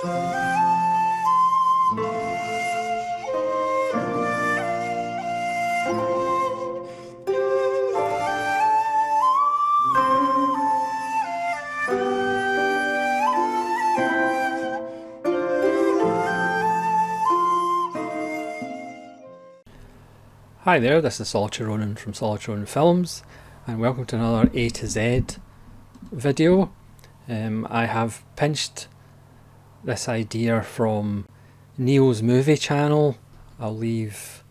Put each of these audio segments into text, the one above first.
Hi there, this is Solitary Ronin from Solitary Ronin Films, and welcome to another A to Z video. I have pinched this idea from Neil's movie channel. I'll leave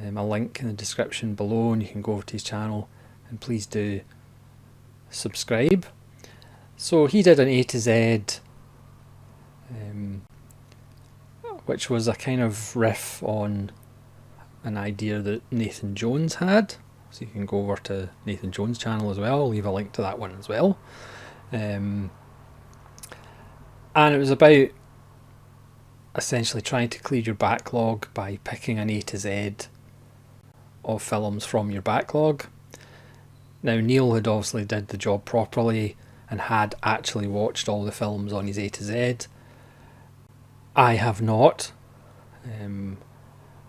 a link in the description below and you can go over to his channel and please do subscribe. So he did an A to Z, which was a kind of riff on an idea that Nathan Jones had, so you can go over to Nathan Jones' channel as well. I'll leave a link to that one as well. And it was about essentially trying to clear your backlog by picking an A to Z of films from your backlog. Now Neil had obviously did the job properly and had actually watched all the films on his A to Z. I have not.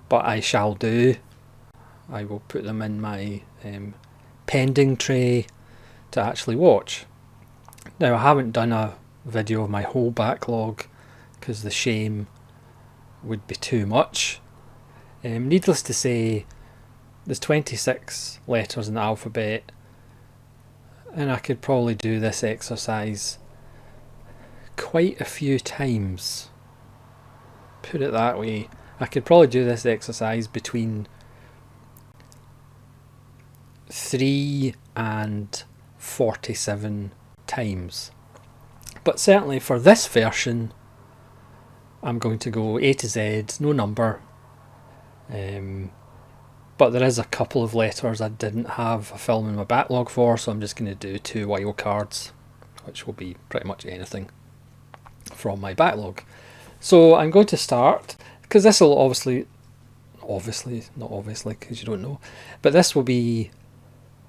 But I shall do. I will put them in my pending tray to actually watch. Now I haven't done a video of my whole backlog because the shame would be too much. Needless to say, there's 26 letters in the alphabet and I could probably do this exercise quite a few times. Put it that way. I could probably do this exercise between 3 and 47 times. But certainly for this version, I'm going to go A to Z, no number. But there is a couple of letters I didn't have a film in my backlog for, so I'm just going to do 2 wild cards, which will be pretty much anything from my backlog. So I'm going to start, because this will obviously, not obviously because you don't know, but this will be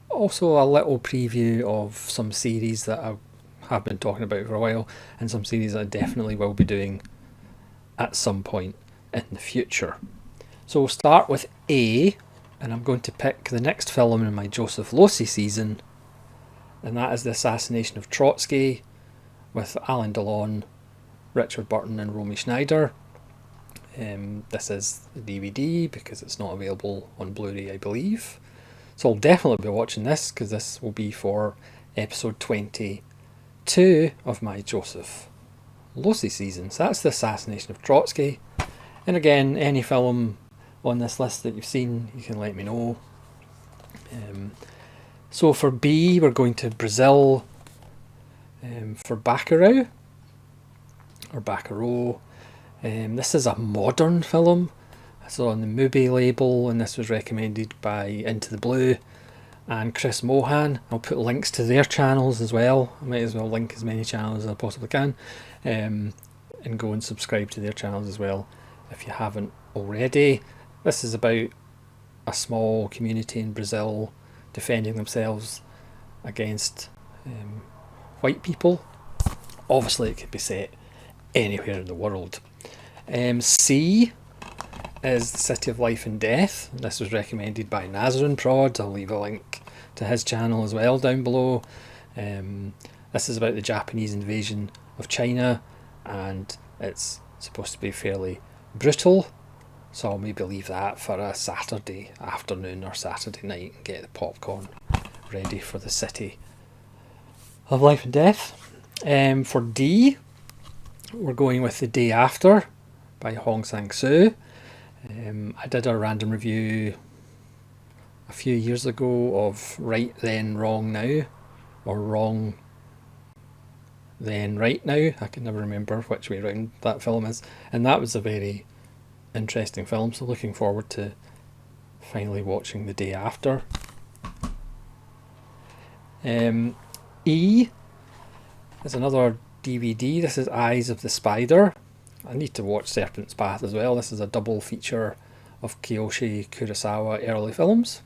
also a little preview of some series that I have been talking about for a while, and some series I definitely will be doing at some point in the future. So we'll start with A, and I'm going to pick the next film in my Joseph Losey season, and that is The Assassination of Trotsky, with Alain Delon, Richard Burton and Romy Schneider. This is the DVD because it's not available on Blu-ray, I believe. So I'll definitely be watching this because this will be for episode 22 of my Joseph Losey season. So that's The Assassination of Trotsky. And again, any film on this list that you've seen, you can let me know. So for B, we're going to Brazil for Bacurau, or Bacurau. This is a modern film. It's on the Mubi label, and this was recommended by Into the Blue and Chris Mohan. I'll put links to their channels as well. I might as well link as many channels as I possibly can, and go and subscribe to their channels as well if you haven't already. This is about a small community in Brazil defending themselves against white people. Obviously it could be set anywhere in the world. C is The City of Life and Death. This was recommended by Nazarene Prod. I'll leave a link to his channel as well down below. This is about the Japanese invasion of China, and it's supposed to be fairly brutal, so I'll maybe leave that for a Saturday afternoon or Saturday night and get the popcorn ready for The City of Life and Death. For D, we're going with The Day After by Hong Sang-soo. I did a random review a few years ago of Right Then Wrong Now, or Wrong Then Right Now. I can never remember which way round that film is, and that was a very interesting film, so looking forward to finally watching The Day After. E is another DVD. This is Eyes of the Spider. I need to watch Serpent's Path as well. This is a double feature of Kiyoshi Kurosawa early films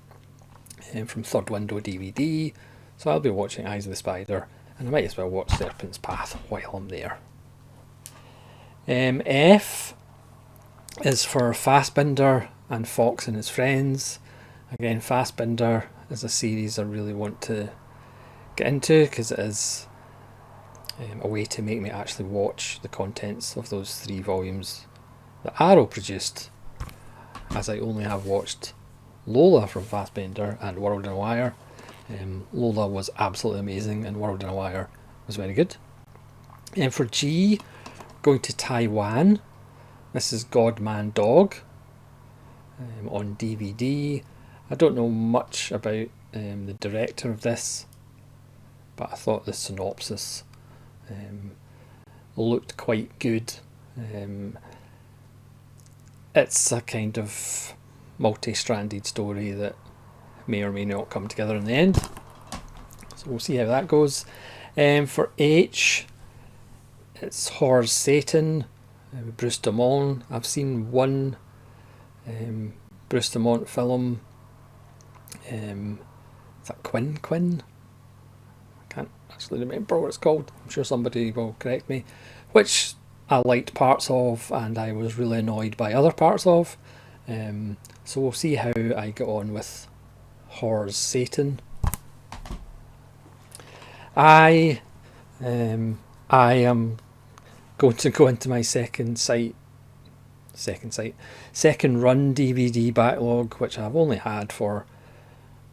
from Third Window DVD. So I'll be watching Eyes of the Spider, and I might as well watch Serpent's Path while I'm there. F is for Fassbinder and Fox and His Friends. Again, Fassbinder is a series I really want to get into because it is a way to make me actually watch the contents of those 3 volumes that Arrow produced, as I only have watched Lola from Fassbinder and World in a Wire. Lola was absolutely amazing and World in a Wire was very good. And for G, going to Taiwan. This is God Man Dog on DVD. I don't know much about the director of this, but I thought the synopsis looked quite good. It's a kind of multi-stranded story that may or may not come together in the end. So we'll see how that goes. For H, it's Horror's Satan, Bruce Dumont. I've seen one Bruce Dumont film. Is that Quinn? I can't actually remember what it's called. I'm sure somebody will correct me. Which I liked parts of and I was really annoyed by other parts of. So we'll see how I get on with Horror's Satan. I am going to go into my second run DVD backlog, which I've only had for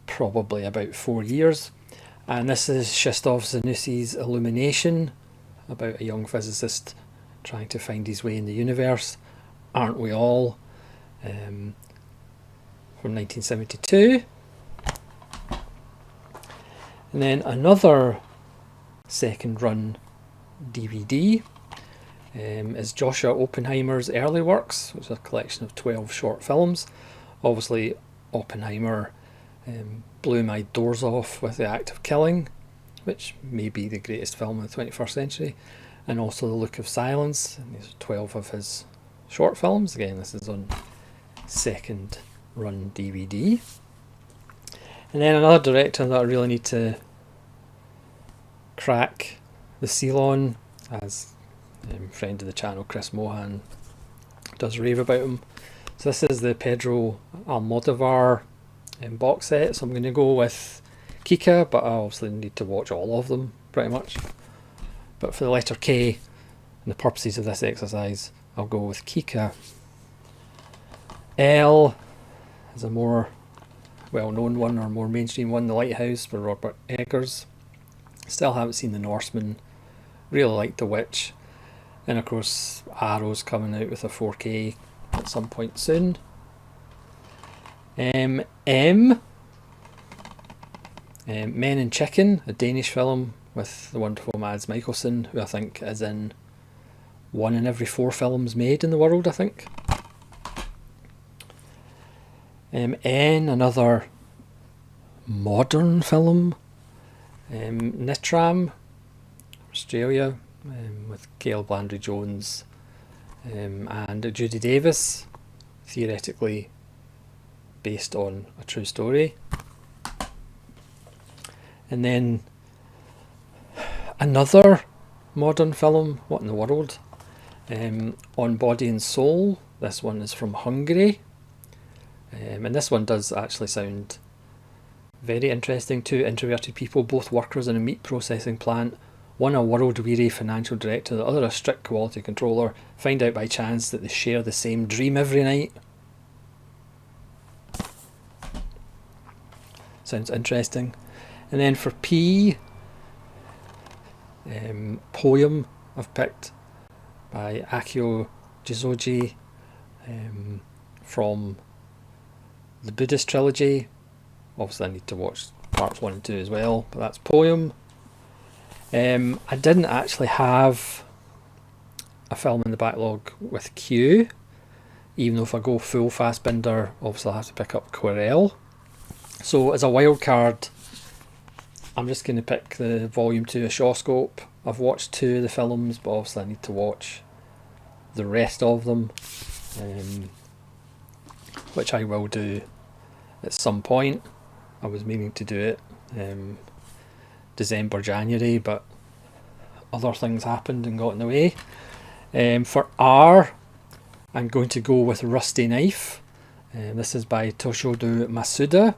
probably about 4 years. And this is Krzysztof Zanussi's Illumination, about a young physicist trying to find his way in the universe. Aren't we all? From 1972. And then another second run DVD is Joshua Oppenheimer's early works, which is a collection of 12 short films. Obviously, Oppenheimer blew my doors off with The Act of Killing, which may be the greatest film of the 21st century, and also The Look of Silence. And these are 12 of his short films. Again, this is on second run DVD. And then another director that I really need to crack the seal on, as friend of the channel Chris Mohan does rave about him. So this is the Pedro Almodovar box set, so I'm going to go with Kika, but I obviously need to watch all of them pretty much. But for the letter K and the purposes of this exercise, I'll go with Kika. L is a more well-known one, or more mainstream one, The Lighthouse by Robert Eggers. Still haven't seen The Norseman. Really like The Witch. And of course, Arrow's coming out with a 4K at some point soon. M, Men and Chicken, a Danish film with the wonderful Mads Mikkelsen, who I think is in 1 in every 4 films made in the world, I think. N, another modern film. Nitram, Australia, with Gail Blandry Jones and Judy Davis, theoretically based on a true story. And then another modern film, what in the world? On Body and Soul. This one is from Hungary, and this one does actually sound very interesting. 2 introverted people, both workers in a meat processing plant, one a world-weary financial director, the other a strict quality controller, find out by chance that they share the same dream every night. Sounds interesting. And then for P, poem I've picked by Akio Jizoji from the Buddhist trilogy. Obviously I need to watch parts 1 and 2 as well, but that's poem. I didn't actually have a film in the backlog with Q, even though if I go full Fassbinder, obviously I'll have to pick up Querelle. So as a wild card, I'm just going to pick the volume 2 of Shawscope. I've watched 2 of the films, but obviously I need to watch the rest of them, which I will do at some point. I was meaning to do it December, January, but other things happened and got in the way. For R, I'm going to go with Rusty Knife. This is by Toshodo Masuda,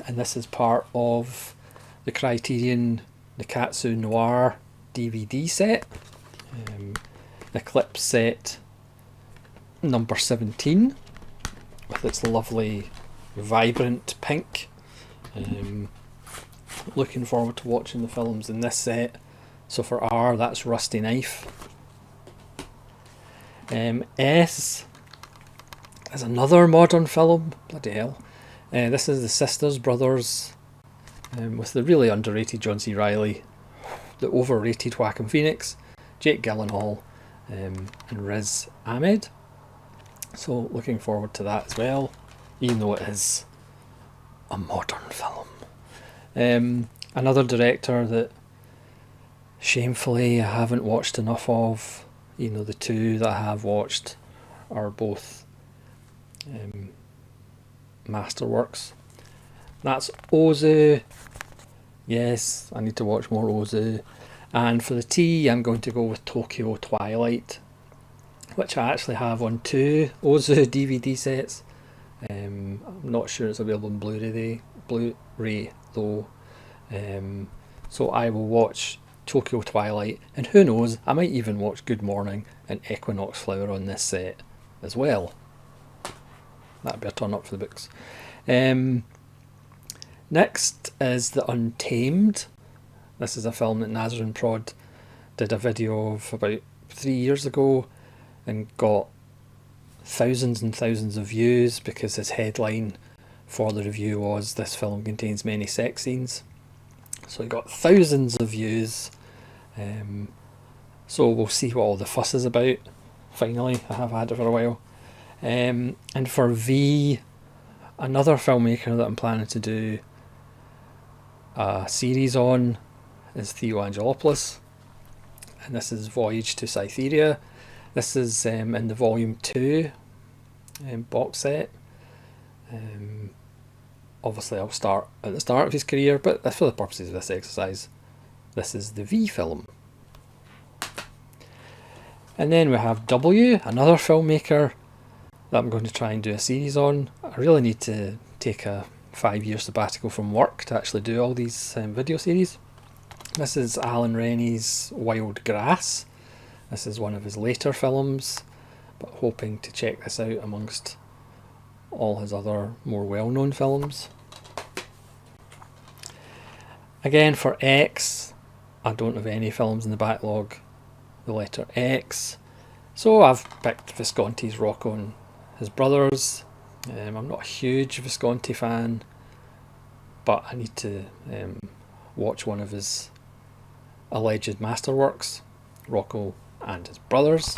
and this is part of the Criterion Nikatsu Noir DVD set, Eclipse set number 17, with its lovely vibrant pink. Looking forward to watching the films in this set. So for R, that's Rusty Knife. S is another modern film. Bloody hell. This is The Sisters Brothers, with the really underrated John C. Reilly, the overrated Joaquin Phoenix, Jake Gyllenhaal, and Riz Ahmed. So looking forward to that as well, even though it is a modern film. Another director that shamefully I haven't watched enough of. You know, the two that I have watched are both masterworks. That's Ozu. Yes, I need to watch more Ozu. And for the T, I'm going to go with Tokyo Twilight, which I actually have on 2 Ozu DVD sets. I'm not sure it's available on Blu-ray though. So I will watch Tokyo Twilight, and who knows, I might even watch Good Morning and Equinox Flower on this set as well. That'd be a turn up for the books. Next is The Untamed. This is a film that Nazarene Prod did a video of about 3 years ago and got thousands and thousands of views because his headline for the review was "This film contains many sex scenes." So he got thousands of views. So we'll see what all the fuss is about. Finally, I have had it for a while. And for V, another filmmaker that I'm planning to do a series on is Theo Angelopoulos, and this is Voyage to Cytherea. This is in the volume 2 box set. Obviously I'll start at the start of his career, but for the purposes of this exercise, this is the V film. And then we have W, another filmmaker that I'm going to try and do a series on. I really need to take a 5-year sabbatical from work to actually do all these video series. This is Alan Rennie's Wild Grass. This is one of his later films, but hoping to check this out amongst all his other more well-known films. Again, for X, I don't have any films in the backlog, the letter X. So I've picked Visconti's Rocco and his Brothers. I'm not a huge Visconti fan, but I need to watch one of his alleged masterworks, Rocco and his Brothers.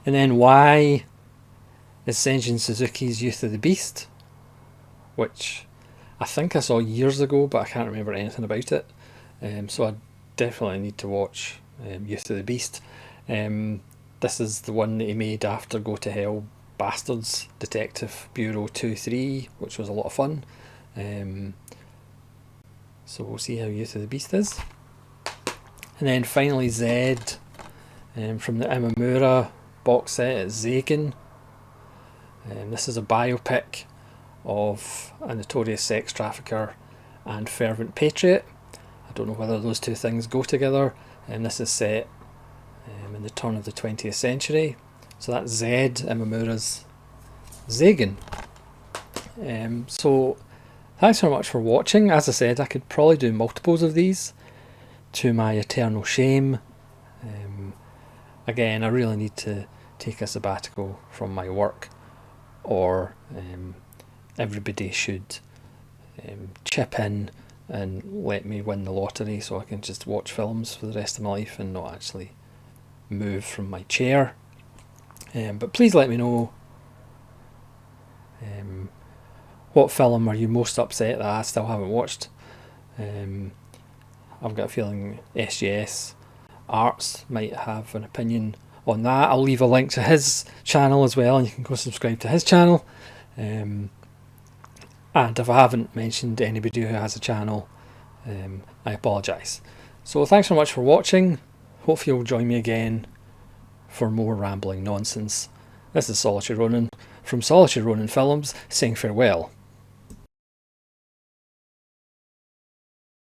And then Y is Senjin Suzuki's Youth of the Beast, which I think I saw years ago, but I can't remember anything about it. So I definitely need to watch Youth of the Beast. This is the one that he made after Go to Hell Bastards Detective Bureau 2-3, which was a lot of fun. So we'll see how Youth of the Beast is. And then finally Z, from the Imamura box set, it's Zagan. This is a biopic of a notorious sex trafficker and fervent patriot. I don't know whether those two things go together, and this is set in the turn of the 20th century. So that's Z, Imamura's Zagan. So thanks so much for watching. As I said, I could probably do multiples of these, to my eternal shame. Again, I really need to take a sabbatical from my work, or everybody should chip in and let me win the lottery so I can just watch films for the rest of my life and not actually move from my chair. But please let me know, what film are you most upset that I still haven't watched. I've got a feeling SGS Arts might have an opinion on that. I'll leave a link to his channel as well, and you can go subscribe to his channel. And if I haven't mentioned anybody who has a channel, I apologise. So thanks so much for watching. Hopefully you'll join me again for more rambling nonsense. This is Solitary Ronin from Solitary Ronin Films saying farewell.